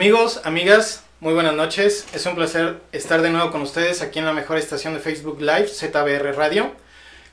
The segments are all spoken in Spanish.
Amigos, amigas, muy buenas noches. Es un placer estar de nuevo con ustedes aquí en la mejor estación de Facebook Live, ZBR Radio.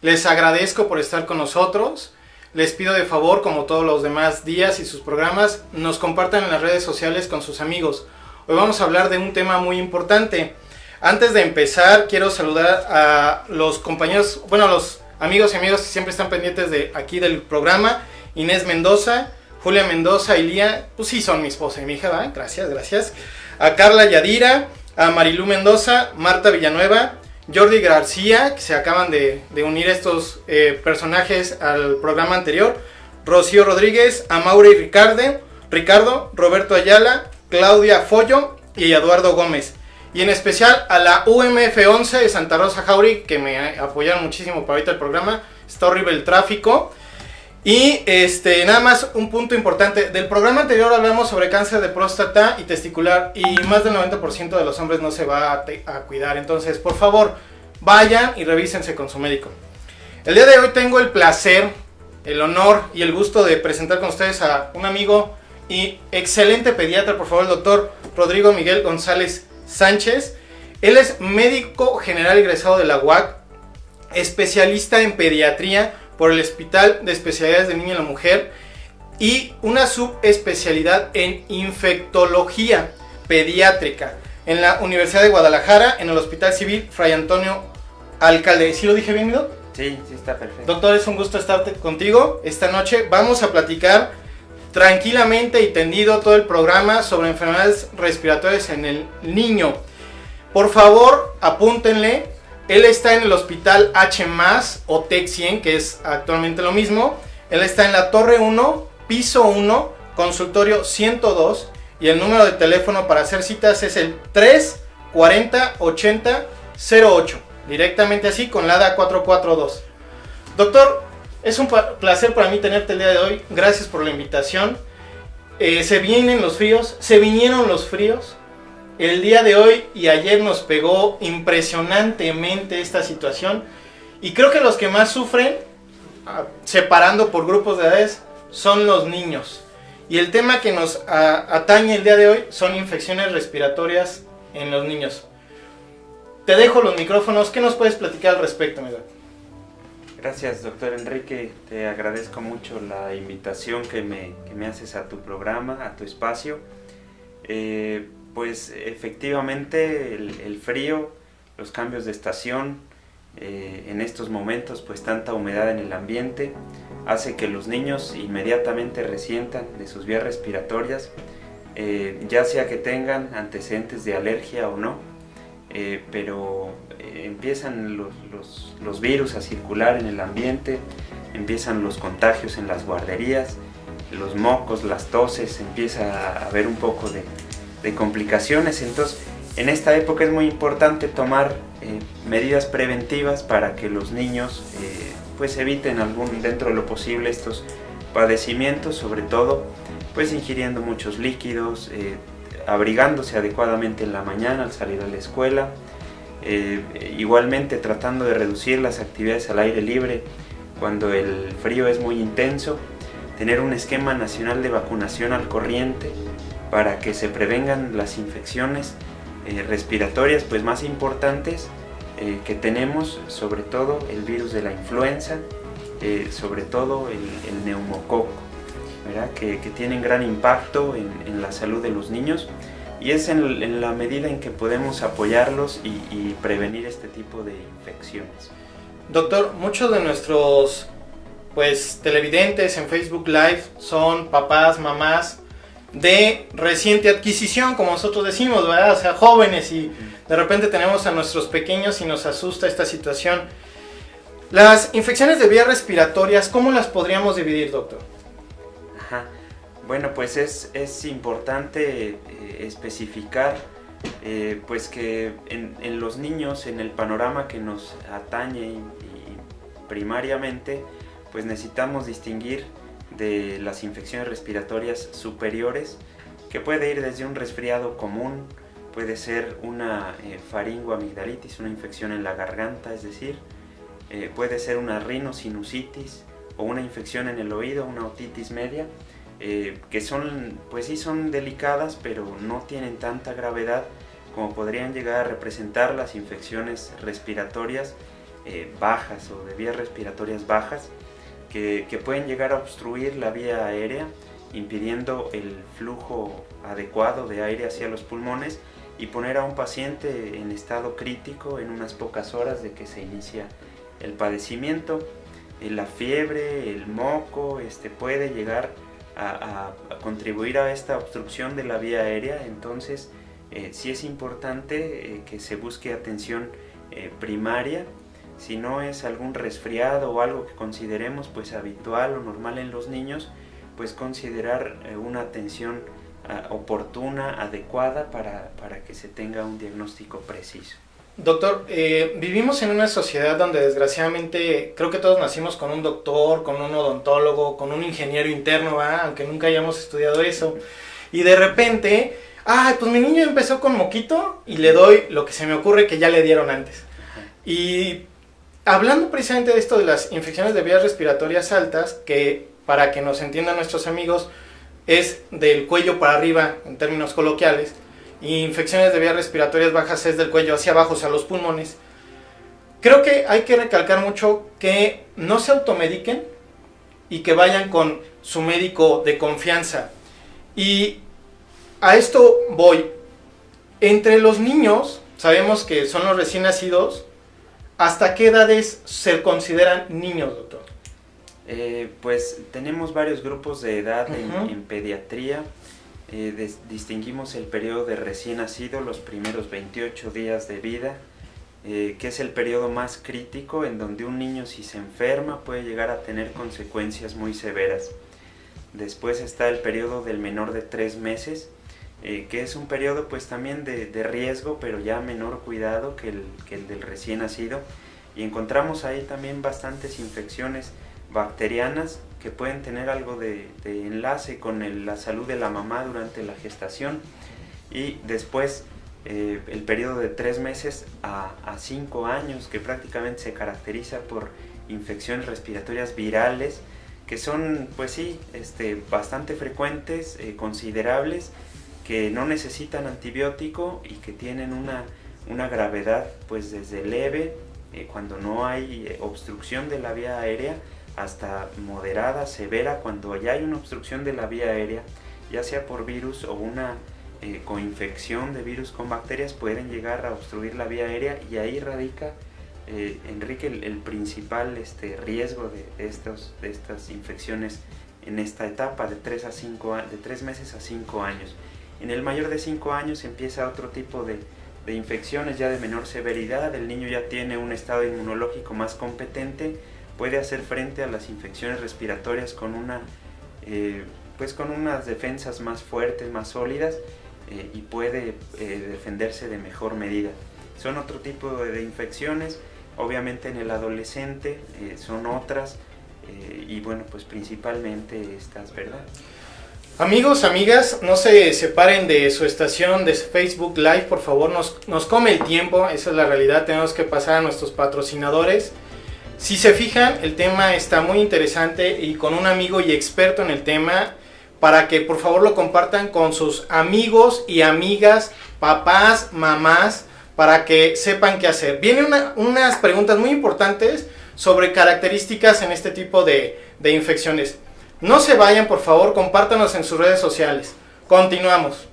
Les agradezco por estar con nosotros. Les pido de favor, como todos los demás días y sus programas, nos compartan en las redes sociales con sus amigos. Hoy vamos a hablar de un tema muy importante. Antes de empezar, quiero saludar a los compañeros, bueno, a los amigos y amigas que siempre están pendientes de aquí del programa. Inés Mendoza, Julia Mendoza y Lía, pues sí son mi esposa y mi hija, ¿verdad? Gracias. A Carla Yadira, a Marilú Mendoza, Marta Villanueva, Jordi García, que se acaban de unir estos personajes al programa anterior, Rocío Rodríguez, a Mauri Ricardo, Roberto Ayala, Claudia Follo y Eduardo Gómez. Y en especial a la UMF 11 de Santa Rosa Jauregui, que me apoyaron muchísimo para ahorita el programa. Está horrible el tráfico. Y nada más un punto importante. Del programa anterior hablamos sobre cáncer de próstata y testicular. Y más del 90% de los hombres no se va a cuidar. Entonces, por favor, vayan y revísense con su médico. El día de hoy tengo el placer, el honor y el gusto de presentar con ustedes a un amigo y excelente pediatra, por favor, el doctor Rodrigo Miguel González Sánchez. Él es médico general egresado de la UAC, especialista en pediatría por el Hospital de Especialidades de Niño y la Mujer y una subespecialidad en infectología pediátrica en la Universidad de Guadalajara, en el Hospital Civil Fray Antonio Alcalde. ¿Sí lo dije bien, Doc? Sí, está perfecto. Doctor, es un gusto estar contigo esta noche. Vamos a platicar tranquilamente y tendido todo el programa sobre enfermedades respiratorias en el niño. Por favor, apúntenle. Él está en el Hospital H+, o TEC 100, que es actualmente lo mismo. Él está en la Torre 1, piso 1, consultorio 102. Y el número de teléfono para hacer citas es el 340-8008. Directamente así, con la ADA 442. Doctor, es un placer para mí tenerte el día de hoy. Gracias por la invitación. Se vienen los fríos, se vinieron los fríos. El día de hoy y ayer nos pegó impresionantemente esta situación. Y creo que los que más sufren, separando por grupos de edades, son los niños. Y el tema que nos atañe el día de hoy son infecciones respiratorias en los niños. Te dejo los micrófonos. ¿Qué nos puedes platicar al respecto, mi doctor? Gracias, doctor Enrique. Te agradezco mucho la invitación que me haces a tu programa, a tu espacio. Pues efectivamente el frío, los cambios de estación, en estos momentos pues tanta humedad en el ambiente hace que los niños inmediatamente resientan de sus vías respiratorias, ya sea que tengan antecedentes de alergia o no, pero empiezan los virus a circular en el ambiente, empiezan los contagios en las guarderías, los mocos, las toses, empieza a haber un poco de complicaciones. Entonces en esta época es muy importante tomar medidas preventivas para que los niños pues eviten dentro de lo posible estos padecimientos, sobre todo pues ingiriendo muchos líquidos, abrigándose adecuadamente en la mañana al salir a la escuela, igualmente tratando de reducir las actividades al aire libre cuando el frío es muy intenso, tener un esquema nacional de vacunación al corriente para que se prevengan las infecciones respiratorias pues más importantes que tenemos, sobre todo el virus de la influenza, sobre todo el neumococo, ¿verdad? Que tienen gran impacto en la salud de los niños, y es en la medida en que podemos apoyarlos y prevenir este tipo de infecciones. Doctor, muchos de nuestros televidentes en Facebook Live son papás, mamás de reciente adquisición, como nosotros decimos, ¿verdad? O sea, jóvenes, y de repente tenemos a nuestros pequeños y nos asusta esta situación. Las infecciones de vías respiratorias, ¿cómo las podríamos dividir, doctor? Ajá. Bueno, pues es importante especificar pues que en los niños, en el panorama que nos atañe y primariamente, pues necesitamos distinguir de las infecciones respiratorias superiores, que puede ir desde un resfriado común, puede ser una faringoamigdalitis, una infección en la garganta, es decir, puede ser una rinosinusitis o una infección en el oído, una otitis media, que son, pues sí son delicadas, pero no tienen tanta gravedad como podrían llegar a representar las infecciones respiratorias bajas o de vías respiratorias bajas, que pueden llegar a obstruir la vía aérea, impidiendo el flujo adecuado de aire hacia los pulmones y poner a un paciente en estado crítico en unas pocas horas de que se inicia el padecimiento. La fiebre, el moco, puede llegar a contribuir a esta obstrucción de la vía aérea. Entonces sí es importante que se busque atención primaria. Si no es algún resfriado o algo que consideremos pues habitual o normal en los niños, pues considerar una atención oportuna, adecuada para que se tenga un diagnóstico preciso. Doctor, vivimos en una sociedad donde desgraciadamente creo que todos nacimos con un doctor, con un odontólogo, con un ingeniero interno, ¿verdad? Aunque nunca hayamos estudiado eso. Y de repente, pues mi niño empezó con moquito y le doy lo que se me ocurre que ya le dieron antes. Y hablando precisamente de esto de las infecciones de vías respiratorias altas, que para que nos entiendan nuestros amigos, es del cuello para arriba en términos coloquiales, y infecciones de vías respiratorias bajas es del cuello hacia abajo, o sea, los pulmones. Creo que hay que recalcar mucho que no se automediquen y que vayan con su médico de confianza. Y a esto voy. Entre los niños, sabemos que son los recién nacidos, ¿hasta qué edades se consideran niños, doctor? Pues tenemos varios grupos de edad en pediatría. Distinguimos el periodo de recién nacido, los primeros 28 días de vida, que es el periodo más crítico, en donde un niño, si se enferma, puede llegar a tener consecuencias muy severas. Después está el periodo del menor de 3 meses, que es un periodo pues también de riesgo, pero ya menor cuidado que el del recién nacido, y encontramos ahí también bastantes infecciones bacterianas que pueden tener algo de enlace con la salud de la mamá durante la gestación. Y después el periodo de 3 meses a 5 años, que prácticamente se caracteriza por infecciones respiratorias virales, que son pues sí bastante frecuentes, considerables, que no necesitan antibiótico y que tienen una gravedad pues desde leve, cuando no hay obstrucción de la vía aérea, hasta moderada, severa, cuando ya hay una obstrucción de la vía aérea, ya sea por virus o una coinfección de virus con bacterias, pueden llegar a obstruir la vía aérea, y ahí radica, Enrique, el principal riesgo de estas infecciones en esta etapa de 3 meses a 5 años. En el mayor de 5 años empieza otro tipo de infecciones ya de menor severidad. El niño ya tiene un estado inmunológico más competente, puede hacer frente a las infecciones respiratorias con unas defensas más fuertes, más sólidas, y puede defenderse de mejor medida. Son otro tipo de infecciones. Obviamente en el adolescente son otras, y bueno, pues principalmente estas, ¿verdad? Amigos, amigas, no se separen de su estación de Facebook Live, por favor, nos come el tiempo, esa es la realidad, tenemos que pasar a nuestros patrocinadores. Si se fijan, el tema está muy interesante y con un amigo y experto en el tema, para que por favor lo compartan con sus amigos y amigas, papás, mamás, para que sepan qué hacer. Vienen unas preguntas muy importantes sobre características en este tipo de infecciones. No se vayan, por favor, compártanos en sus redes sociales. Continuamos.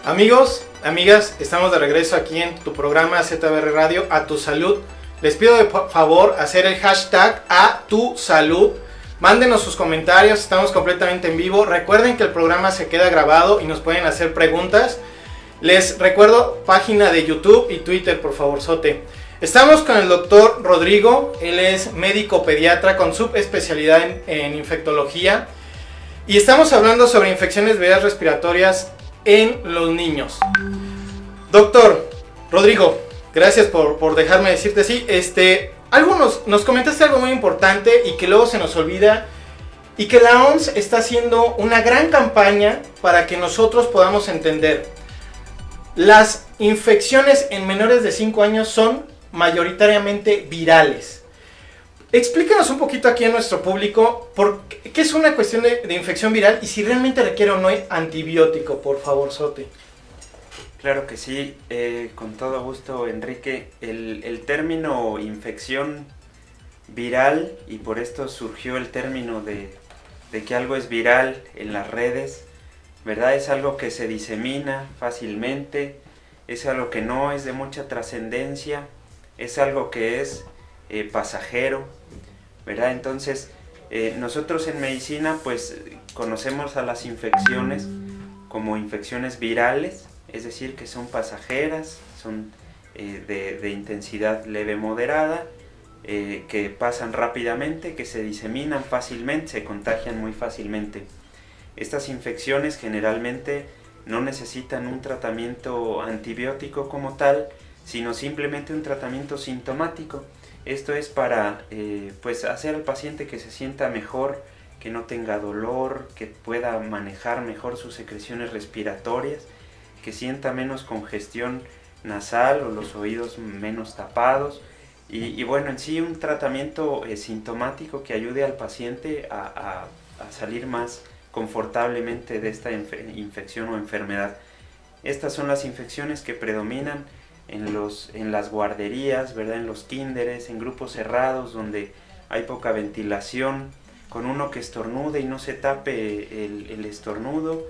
Amigos, amigas, estamos de regreso aquí en tu programa ZBR Radio, A Tu Salud. Les pido de favor hacer el hashtag A Tu Salud. Mándenos sus comentarios, estamos completamente en vivo. Recuerden que el programa se queda grabado y nos pueden hacer preguntas. Les recuerdo página de YouTube y Twitter, por favor, Sote. Estamos con el doctor Rodrigo, él es médico pediatra con subespecialidad en infectología. Y estamos hablando sobre infecciones vías respiratorias en los niños. Doctor Rodrigo, gracias por dejarme decirte así. Nos comentaste algo muy importante y que luego se nos olvida, y que la OMS está haciendo una gran campaña para que nosotros podamos entender. Las infecciones en menores de 5 años son mayoritariamente virales. Explícanos un poquito aquí a nuestro público qué es una cuestión de infección viral y si realmente requiere o no antibiótico, por favor, Sote. Claro que sí, con todo gusto, Enrique. El término infección viral, y por esto surgió el término de que algo es viral en las redes, ¿verdad? Es algo que se disemina fácilmente, es algo que no es de mucha trascendencia, es algo que es pasajero, ¿verdad? Entonces, nosotros en medicina pues conocemos a las infecciones como infecciones virales, es decir, que son pasajeras, son de intensidad leve moderada, que pasan rápidamente, que se diseminan fácilmente, se contagian muy fácilmente. Estas infecciones generalmente no necesitan un tratamiento antibiótico como tal, sino simplemente un tratamiento sintomático. Esto es para pues hacer al paciente que se sienta mejor, que no tenga dolor, que pueda manejar mejor sus secreciones respiratorias, que sienta menos congestión nasal o los oídos menos tapados. Y bueno, en sí un tratamiento sintomático que ayude al paciente a salir más confortablemente de esta infección o enfermedad. Estas son las infecciones que predominan en las guarderías, ¿verdad? En los kinderes, en grupos cerrados donde hay poca ventilación, con uno que estornude y no se tape el estornudo,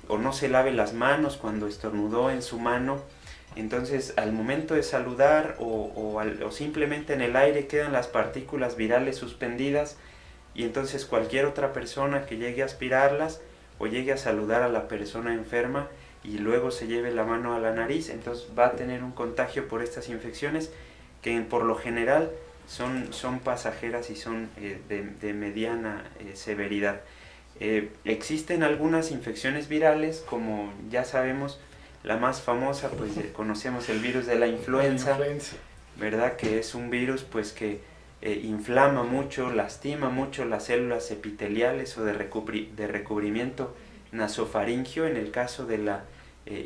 o no se lave las manos cuando estornudó en su mano. Entonces al momento de saludar o simplemente en el aire quedan las partículas virales suspendidas, y entonces cualquier otra persona que llegue a aspirarlas o llegue a saludar a la persona enferma y luego se lleve la mano a la nariz, entonces va a tener un contagio por estas infecciones que por lo general son pasajeras y son de mediana severidad. Existen algunas infecciones virales, como ya sabemos, la más famosa, pues conocemos el virus de la influenza, ¿verdad? Que es un virus pues que inflama mucho, lastima mucho las células epiteliales o de recubrimiento nasofaringio en el caso de la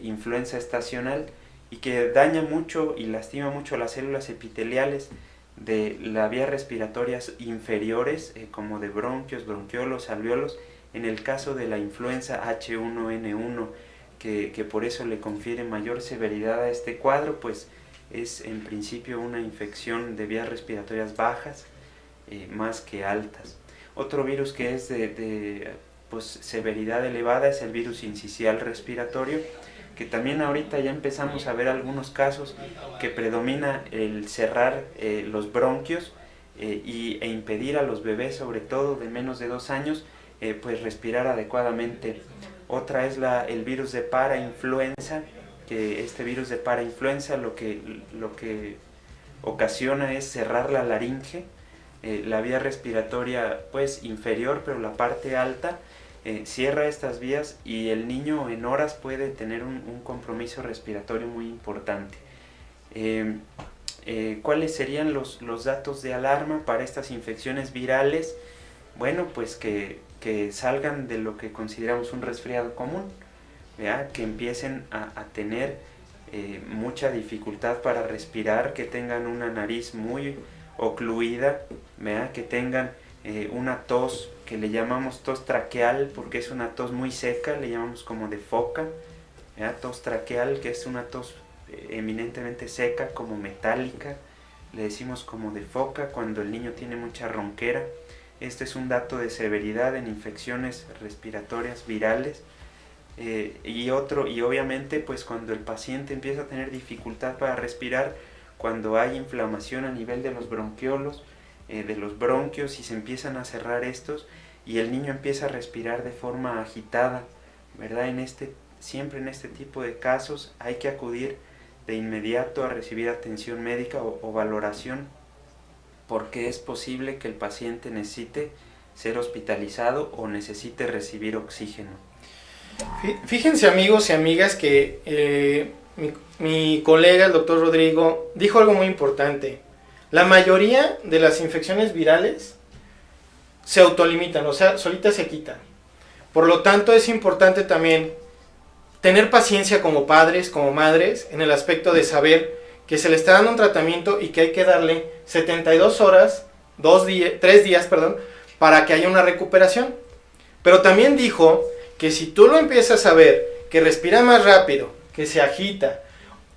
influenza estacional, y que daña mucho y lastima mucho las células epiteliales de las vías respiratorias inferiores, como de bronquios, bronquiolos, alvéolos, en el caso de la influenza H1N1, que por eso le confiere mayor severidad a este cuadro, pues es en principio una infección de vías respiratorias bajas, más que altas. Otro virus que es pues, severidad elevada es el virus sincicial respiratorio, que también ahorita ya empezamos a ver algunos casos que predomina el cerrar los bronquios e impedir a los bebés, sobre todo de menos de 2 años, pues respirar adecuadamente. Otra es el virus de parainfluenza, que este virus de parainfluenza lo que ocasiona es cerrar la laringe, la vía respiratoria pues inferior, pero la parte alta cierra estas vías y el niño en horas puede tener un compromiso respiratorio muy importante. ¿Cuáles serían los datos de alarma para estas infecciones virales? Bueno, pues que salgan de lo que consideramos un resfriado común, ¿verdad? Que empiecen a tener mucha dificultad para respirar, que tengan una nariz muy ocluida, ¿verdad? Que tengan una tos que le llamamos tos traqueal, porque es una tos muy seca, le llamamos como de foca, ¿verdad? Tos traqueal, que es una tos eminentemente seca, como metálica, le decimos como de foca cuando el niño tiene mucha ronquera. Este es un dato de severidad en infecciones respiratorias virales. y obviamente pues cuando el paciente empieza a tener dificultad para respirar, cuando hay inflamación a nivel de los bronquiolos, de los bronquios, y se empiezan a cerrar estos y el niño empieza a respirar de forma agitada, ¿verdad? Siempre en este tipo de casos hay que acudir de inmediato a recibir atención médica o valoración, porque es posible que el paciente necesite ser hospitalizado o necesite recibir oxígeno. Fíjense, amigos y amigas, que mi colega, el doctor Rodrigo, dijo algo muy importante. La mayoría de las infecciones virales se autolimitan, o sea, solitas se quitan. Por lo tanto, es importante también tener paciencia como padres, como madres, en el aspecto de saber que se le está dando un tratamiento y que hay que darle 72 horas, 3 días, para que haya una recuperación. Pero también dijo que si tú lo empiezas a ver, que respira más rápido, que se agita,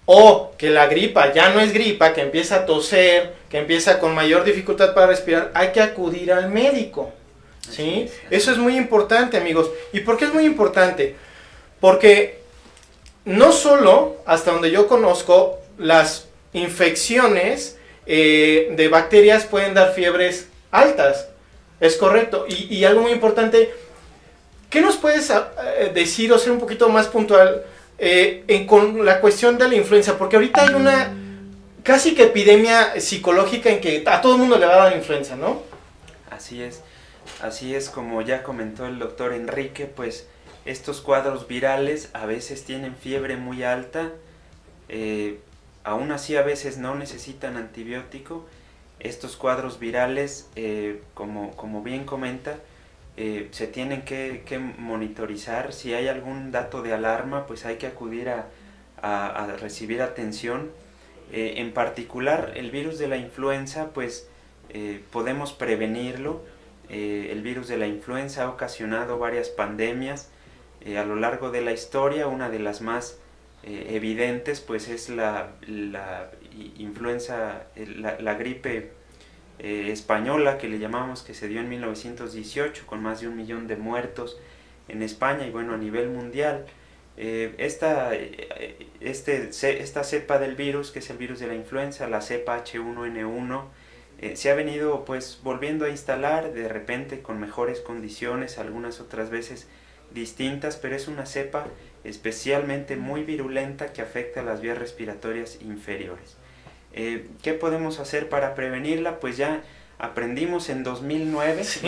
o que la gripa ya no es gripa, que empieza a toser, que empieza con mayor dificultad para respirar, hay que acudir al médico, ¿sí? Eso es muy importante, amigos. ¿Y por qué es muy importante? Porque no solo, hasta donde yo conozco, las infecciones de bacterias pueden dar fiebres altas, es correcto. Y algo muy importante, ¿qué nos puedes decir o ser un poquito más puntual con la cuestión de la influenza? Porque ahorita hay una casi que epidemia psicológica en que a todo el mundo le va a dar influenza, ¿no? Así es como ya comentó el doctor Enrique, pues estos cuadros virales a veces tienen fiebre muy alta, aún así a veces no necesitan antibiótico. Estos cuadros virales, como bien comenta, se tienen que monitorizar. Si hay algún dato de alarma, pues hay que acudir a recibir atención. En particular, el virus de la influenza, pues podemos prevenirlo. El virus de la influenza ha ocasionado varias pandemias a lo largo de la historia. Una de las más evidentes pues es la influenza, la gripe española, que le llamamos, que se dio en 1918 con más de 1 millón de muertos en España y bueno, a nivel mundial. Esta cepa del virus, que es el virus de la influenza, la cepa H1N1, se ha venido pues volviendo a instalar de repente con mejores condiciones, algunas otras veces distintas, pero es una cepa especialmente muy virulenta que afecta a las vías respiratorias inferiores. ¿Qué podemos hacer para prevenirla? Pues ya aprendimos en 2009, sí,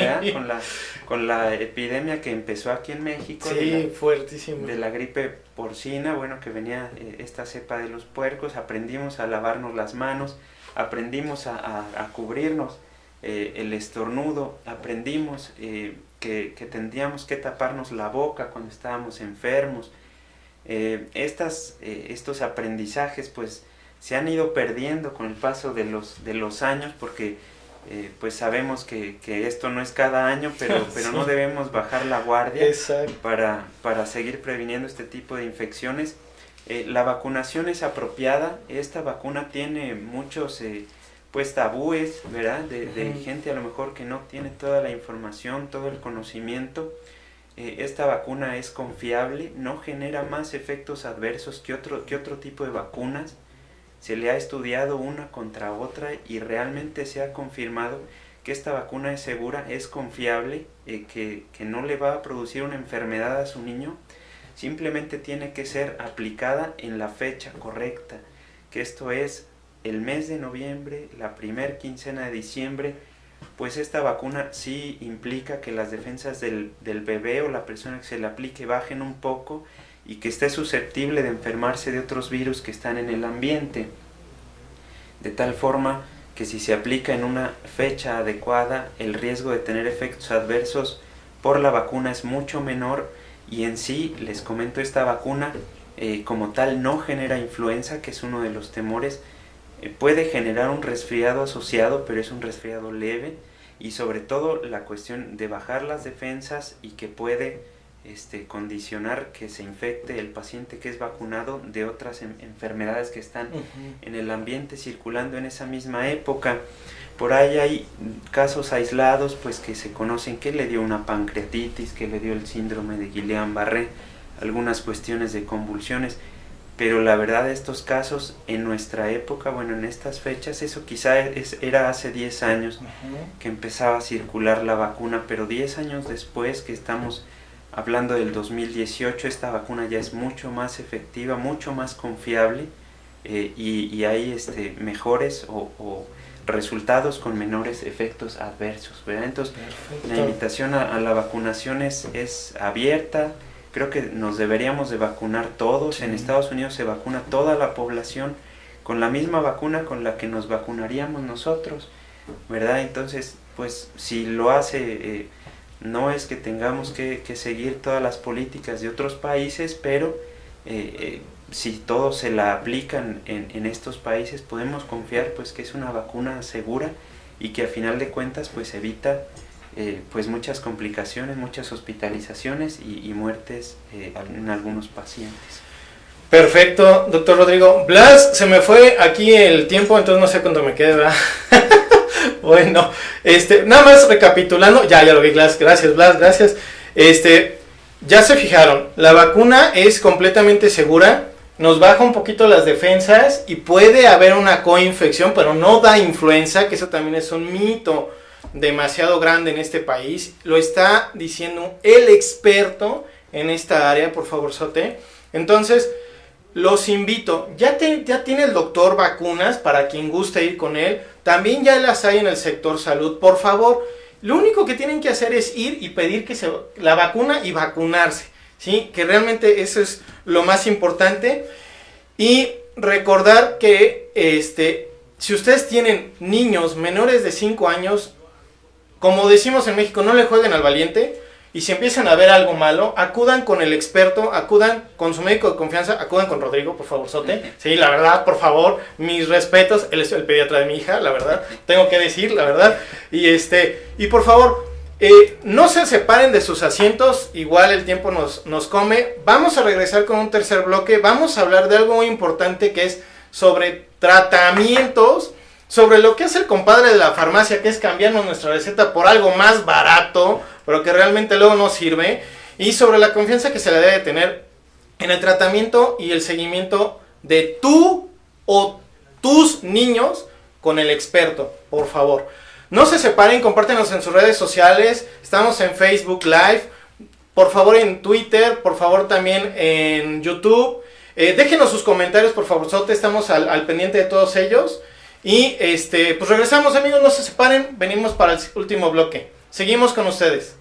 con la epidemia que empezó aquí en México, sí, fuertísimo, de la gripe porcina, bueno, que venía esta cepa de los puercos. Aprendimos a lavarnos las manos, aprendimos a cubrirnos el estornudo, aprendimos que tendríamos que taparnos la boca cuando estábamos enfermos. Estos aprendizajes pues se han ido perdiendo con el paso de los años, porque pues sabemos que esto no es cada año, pero sí, no debemos bajar la guardia para seguir previniendo este tipo de infecciones. La vacunación es apropiada. Esta vacuna tiene muchos pues tabúes, ¿verdad? De gente a lo mejor que no tiene toda la información, todo el conocimiento. Esta vacuna es confiable, no genera más efectos adversos que otro tipo de vacunas. Se le ha estudiado una contra otra y realmente se ha confirmado que esta vacuna es segura, es confiable, que no le va a producir una enfermedad a su niño. Simplemente tiene que ser aplicada en la fecha correcta, que esto es el mes de noviembre, la primer quincena de diciembre. Pues esta vacuna sí implica que las defensas del bebé o la persona que se le aplique bajen un poco y que esté susceptible de enfermarse de otros virus que están en el ambiente, de tal forma que si se aplica en una fecha adecuada, el riesgo de tener efectos adversos por la vacuna es mucho menor. Y en sí, les comento, esta vacuna como tal no genera influenza, que es uno de los temores. Puede generar un resfriado asociado, pero es un resfriado leve, y sobre todo la cuestión de bajar las defensas y que puede condicionar que se infecte el paciente que es vacunado de otras enfermedades que están en el ambiente circulando en esa misma época. Por ahí hay casos aislados pues que se conocen, que le dio una pancreatitis, que le dio el síndrome de Guillain-Barré algunas cuestiones de convulsiones, pero la verdad estos casos en nuestra época, bueno, en estas fechas, eso quizá era hace 10 años que empezaba a circular la vacuna, pero 10 años después, que estamos hablando del 2018, esta vacuna ya es mucho más efectiva, mucho más confiable, y hay mejores o resultados con menores efectos adversos, ¿verdad? Entonces, perfecto. La invitación a la vacunación es abierta. Creo que nos deberíamos de vacunar todos. Sí. En Estados Unidos se vacuna toda la población con la misma vacuna con la que nos vacunaríamos nosotros, ¿verdad? Entonces, pues, si lo hace, no es que tengamos que seguir todas las políticas de otros países, pero si todos se la aplican en estos países, podemos confiar pues que es una vacuna segura y que a final de cuentas pues evita pues muchas complicaciones, muchas hospitalizaciones y muertes en algunos pacientes. Perfecto, doctor Rodrigo. Blas, se me fue aquí el tiempo, entonces no sé cuánto me queda, ¿verdad? Bueno, nada más recapitulando, ya lo vi, gracias Blas, gracias. Ya se fijaron, la vacuna es completamente segura, nos baja un poquito las defensas y puede haber una coinfección, pero no da influenza, que eso también es un mito demasiado grande en este país. Lo está diciendo el experto en esta área, por favor, Sote. Entonces, los invito, ya tiene el doctor vacunas para quien guste ir con él, también ya las hay en el sector salud, por favor. Lo único que tienen que hacer es ir y pedir la vacuna y vacunarse, ¿sí? Que realmente eso es lo más importante. Y recordar que si ustedes tienen niños menores de 5 años, como decimos en México, no le jueguen al valiente. Y si empiezan a ver algo malo, acudan con el experto, acudan con su médico de confianza, acudan con Rodrigo, por favor, Sote. Sí, la verdad, por favor, mis respetos, él es el pediatra de mi hija, la verdad, tengo que decir, la verdad. Y por favor, no se separen de sus asientos, igual el tiempo nos come. Vamos a regresar con un tercer bloque, vamos a hablar de algo muy importante que es sobre tratamientos, sobre lo que es el compadre de la farmacia, que es cambiarnos nuestra receta por algo más barato, pero que realmente luego no sirve, y sobre la confianza que se le debe tener en el tratamiento y el seguimiento de tú o tus niños con el experto, por favor. No se separen, compártenos en sus redes sociales, estamos en Facebook Live, por favor en Twitter, por favor también en YouTube, déjenos sus comentarios, por favor, Sote, estamos al pendiente de todos ellos. Y pues regresamos, amigos, no se separen, venimos para el último bloque. Seguimos con ustedes.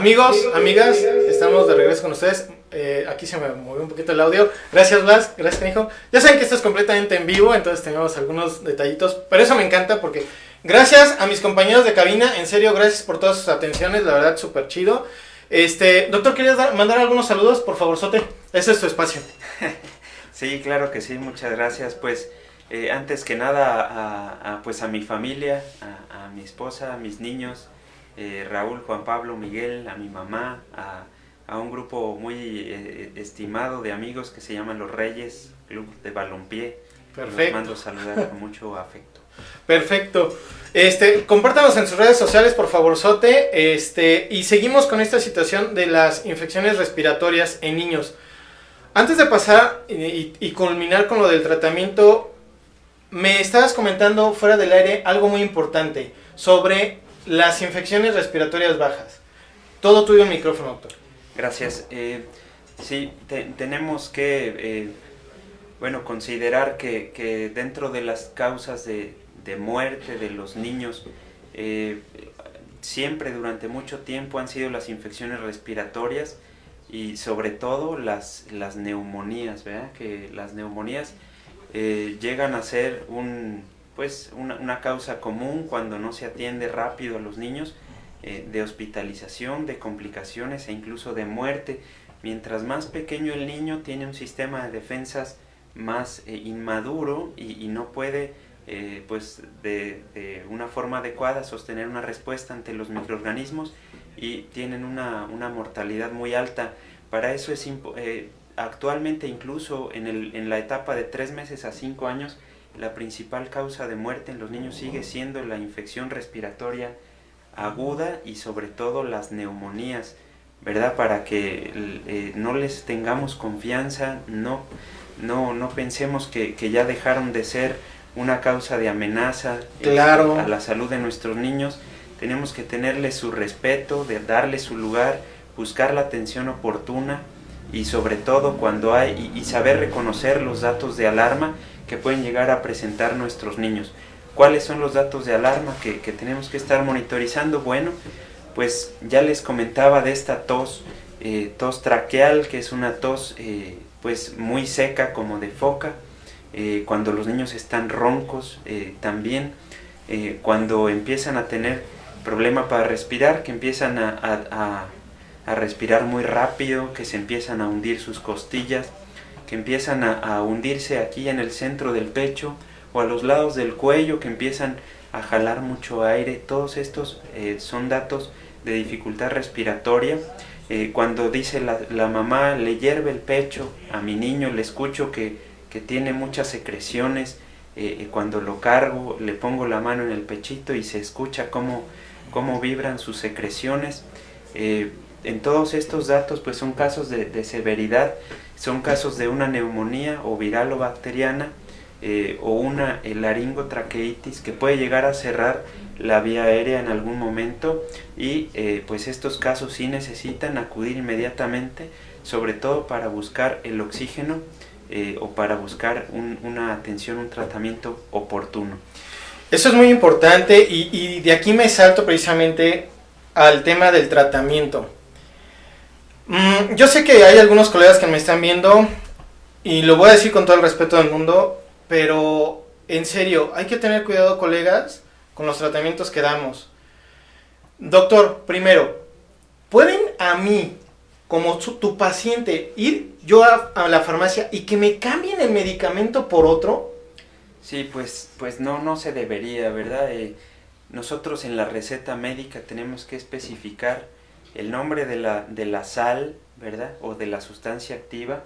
Amigos, amigas, estamos de regreso con ustedes. Aquí se me movió un poquito el audio. Gracias, Blas. Gracias, canijo. Ya saben que esto es completamente en vivo, entonces tenemos algunos detallitos. Pero eso me encanta porque gracias a mis compañeros de cabina. En serio, gracias por todas sus atenciones. La verdad, súper chido. Doctor, ¿querías mandar algunos saludos? Por favor, Sote. Ese es tu espacio. Sí, claro que sí. Muchas gracias. Pues, antes que nada, pues a mi familia, a mi esposa, a mis niños, Raúl, Juan Pablo, Miguel, a mi mamá, a un grupo muy estimado de amigos que se llaman Los Reyes, Club de Balompié. Perfecto. Los mando saludar con mucho afecto. Perfecto. Compártanos en sus redes sociales, por favor, Sote. Y seguimos con esta situación de las infecciones respiratorias en niños. Antes de pasar y culminar con lo del tratamiento, me estabas comentando fuera del aire algo muy importante sobre las infecciones respiratorias bajas. Todo tuyo el micrófono, doctor. Gracias. Sí, tenemos que considerar que dentro de las causas de muerte de los niños, siempre durante mucho tiempo han sido las infecciones respiratorias y sobre todo las neumonías, ¿verdad? Que las neumonías llegan a ser una causa común cuando no se atiende rápido a los niños, de hospitalización, de complicaciones e incluso de muerte. Mientras más pequeño el niño, tiene un sistema de defensas más inmaduro y no puede de una forma adecuada sostener una respuesta ante los microorganismos y tienen una mortalidad muy alta. Para eso actualmente, incluso en la etapa de 3 meses a 5 años, la principal causa de muerte en los niños sigue siendo la infección respiratoria aguda y sobre todo las neumonías, ¿verdad? Para que no les tengamos confianza, no pensemos que ya dejaron de ser una causa de amenaza, claro, a la salud de nuestros niños. Tenemos que tenerles su respeto, darles su lugar, buscar la atención oportuna y sobre todo cuando hay y saber reconocer los datos de alarma que pueden llegar a presentar nuestros niños. ¿Cuáles son los datos de alarma que tenemos que estar monitorizando? Bueno, pues ya les comentaba de esta tos traqueal, que es una tos pues muy seca como de foca, cuando los niños están roncos, también cuando empiezan a tener problema para respirar, que empiezan a respirar muy rápido, que se empiezan a hundir sus costillas, que empiezan a hundirse aquí en el centro del pecho o a los lados del cuello, que empiezan a jalar mucho aire. Todos estos son datos de dificultad respiratoria. Cuando dice la mamá, le hierve el pecho a mi niño, le escucho que tiene muchas secreciones, cuando lo cargo, le pongo la mano en el pechito y se escucha cómo vibran sus secreciones. En todos estos datos pues son casos de severidad, son casos de una neumonía o viral o bacteriana, o una laringotraqueitis que puede llegar a cerrar la vía aérea en algún momento y pues estos casos sí necesitan acudir inmediatamente, sobre todo para buscar el oxígeno o para buscar una atención, un tratamiento oportuno. Eso es muy importante y de aquí me salto precisamente al tema del tratamiento. Yo sé que hay algunos colegas que me están viendo y lo voy a decir con todo el respeto del mundo, pero en serio, hay que tener cuidado, colegas, con los tratamientos que damos. Doctor, primero, ¿pueden a mí, como tu paciente, ir yo a la farmacia y que me cambien el medicamento por otro? Sí, pues no se debería, ¿verdad? Nosotros en la receta médica tenemos que especificar el nombre de la sal, ¿verdad? O de la sustancia activa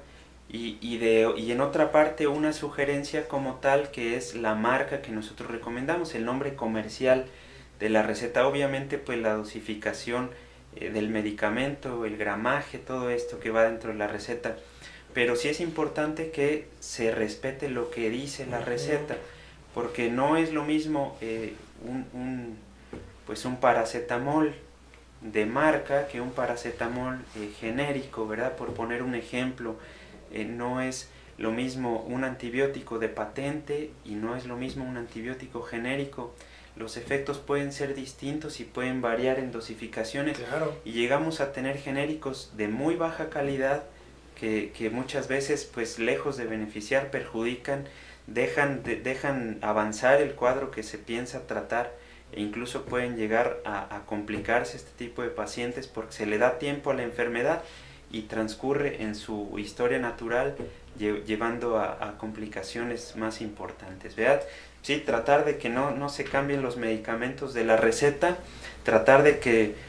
y en otra parte una sugerencia como tal, que es la marca que nosotros recomendamos, el nombre comercial de la receta. Obviamente pues la dosificación del medicamento, el gramaje, todo esto que va dentro de la receta, pero sí es importante que se respete lo que dice la receta, porque no es lo mismo un paracetamol de marca que un paracetamol genérico, ¿verdad? Por poner un ejemplo, no es lo mismo un antibiótico de patente y no es lo mismo un antibiótico genérico. los efectos pueden ser distintos y pueden variar en dosificaciones. Claro. Y llegamos a tener genéricos de muy baja calidad que muchas veces, pues lejos de beneficiar, perjudican, dejan avanzar el cuadro que se piensa tratar, e incluso pueden llegar a complicarse este tipo de pacientes porque se le da tiempo a la enfermedad y transcurre en su historia natural, llevando a complicaciones más importantes, ¿verdad? Sí, tratar de que no se cambien los medicamentos de la receta, tratar de que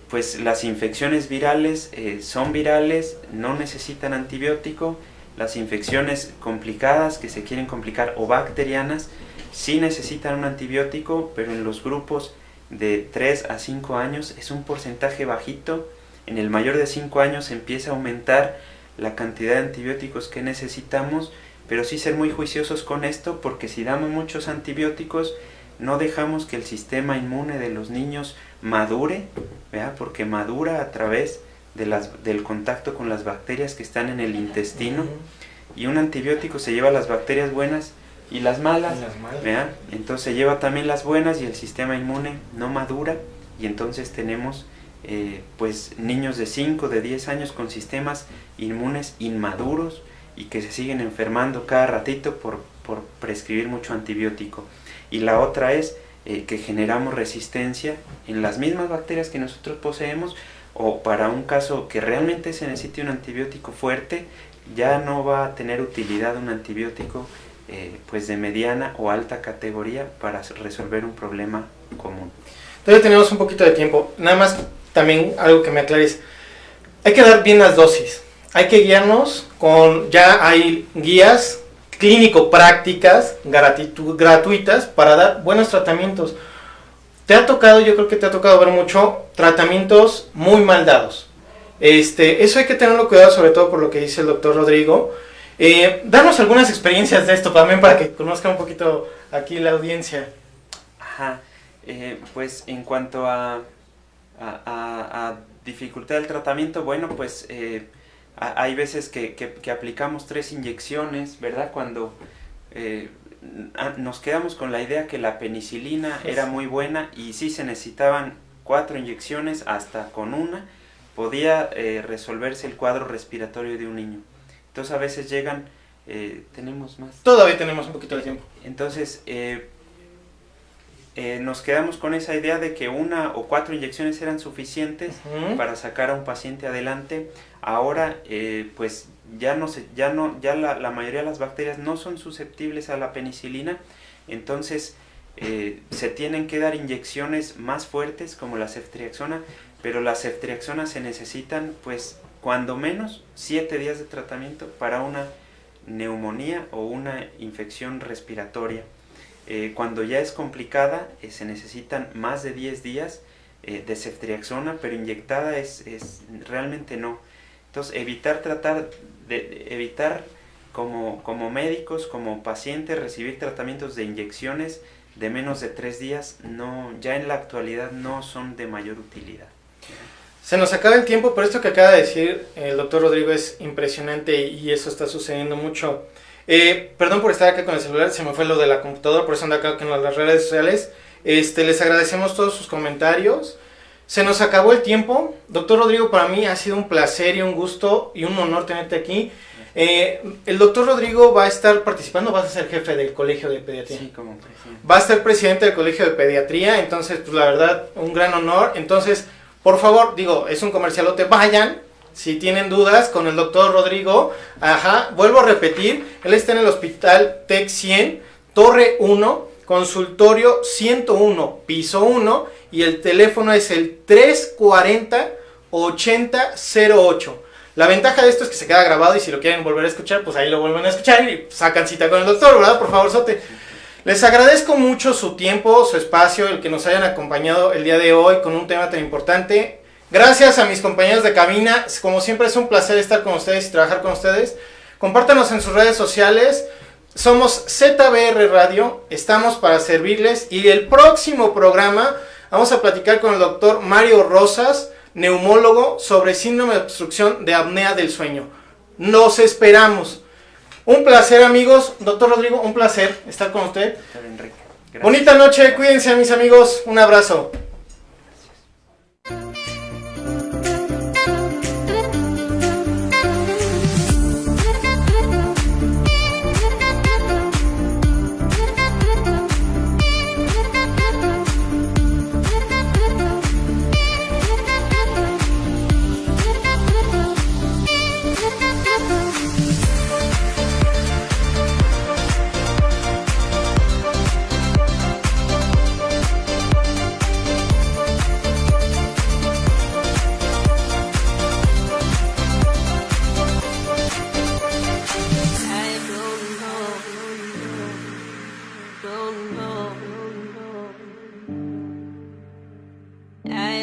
pues las infecciones virales son virales, no necesitan antibiótico. Las infecciones complicadas que se quieren complicar o bacterianas sí necesitan un antibiótico, pero en los grupos de 3 a 5 años es un porcentaje bajito. En el mayor de 5 años empieza a aumentar la cantidad de antibióticos que necesitamos, pero sí ser muy juiciosos con esto, porque si damos muchos antibióticos no dejamos que el sistema inmune de los niños madure, ¿verdad? Porque madura a través del contacto con las bacterias que están en el intestino, y un antibiótico se lleva las bacterias buenas y las malas, ¿verdad? Entonces se lleva también las buenas y el sistema inmune no madura, y entonces tenemos pues niños de 5, de 10 años con sistemas inmunes inmaduros y que se siguen enfermando cada ratito por prescribir mucho antibiótico. Y la otra es que generamos resistencia en las mismas bacterias que nosotros poseemos, o para un caso que realmente se necesite un antibiótico fuerte, ya no va a tener utilidad un antibiótico pues de mediana o alta categoría para resolver un problema común. Entonces tenemos un poquito de tiempo. Nada más también algo que me aclares. Hay que dar bien las dosis. Hay que guiarnos con... Ya hay guías clínico-prácticas gratuitas para dar buenos tratamientos. Yo creo que te ha tocado ver mucho tratamientos muy mal dados. Eso hay que tenerlo cuidado, sobre todo por lo que dice el doctor Rodrigo. Danos algunas experiencias de esto también para que conozcan un poquito aquí la audiencia. Ajá. Pues en cuanto a dificultad del tratamiento, bueno, pues hay veces que aplicamos 3 inyecciones, ¿verdad? Cuando nos quedamos con la idea que la penicilina era muy buena y sí se necesitaban 4 inyecciones, hasta con una podía resolverse el cuadro respiratorio de un niño. Entonces a veces llegan, ¿tenemos más? Todavía tenemos un poquito de tiempo. Entonces nos quedamos con esa idea de que 1 o 4 inyecciones eran suficientes para sacar a un paciente adelante. Ahora pues ya la mayoría de las bacterias no son susceptibles a la penicilina, entonces se tienen que dar inyecciones más fuertes como la ceftriaxona, pero la ceftriaxona se necesitan pues cuando menos 7 días de tratamiento para una neumonía o una infección respiratoria. Cuando ya es complicada se necesitan más de 10 días de ceftriaxona, pero inyectada es realmente no. Entonces evitar como médicos, como pacientes, recibir tratamientos de inyecciones de menos de 3 días, ya en la actualidad no son de mayor utilidad. Se nos acaba el tiempo, pero esto que acaba de decir el doctor Rodrigo es impresionante y eso está sucediendo mucho. Perdón por estar acá con el celular, se me fue lo de la computadora, por eso ando acá con las redes sociales. Les agradecemos todos sus comentarios. Se nos acabó el tiempo. Doctor Rodrigo, para mí ha sido un placer y un gusto y un honor tenerte aquí. El doctor Rodrigo va a estar participando, vas a ser jefe del Colegio de Pediatría. Sí, como presidente. Va a ser presidente del Colegio de Pediatría, entonces, pues la verdad, un gran honor. Entonces, por favor, es un comercialote, vayan. Si tienen dudas con el doctor Rodrigo, vuelvo a repetir, él está en el Hospital TEC 100, Torre 1, consultorio 101, piso 1, y el teléfono es el 340-8008. La ventaja de esto es que se queda grabado y si lo quieren volver a escuchar, pues ahí lo vuelven a escuchar y sacan cita con el doctor, ¿verdad? Por favor, Sote. Les agradezco mucho su tiempo, su espacio, el que nos hayan acompañado el día de hoy con un tema tan importante. Gracias a mis compañeros de cabina, como siempre es un placer estar con ustedes y trabajar con ustedes. Compártanos en sus redes sociales, somos ZBR Radio, estamos para servirles y el próximo programa vamos a platicar con el doctor Mario Rosas, neumólogo, sobre síndrome de obstrucción de apnea del sueño. Los esperamos. Un placer, amigos. Doctor Rodrigo, un placer estar con usted. Doctor Enrique. Gracias. Bonita noche, cuídense mis amigos, un abrazo.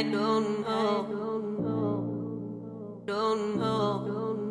I don't know.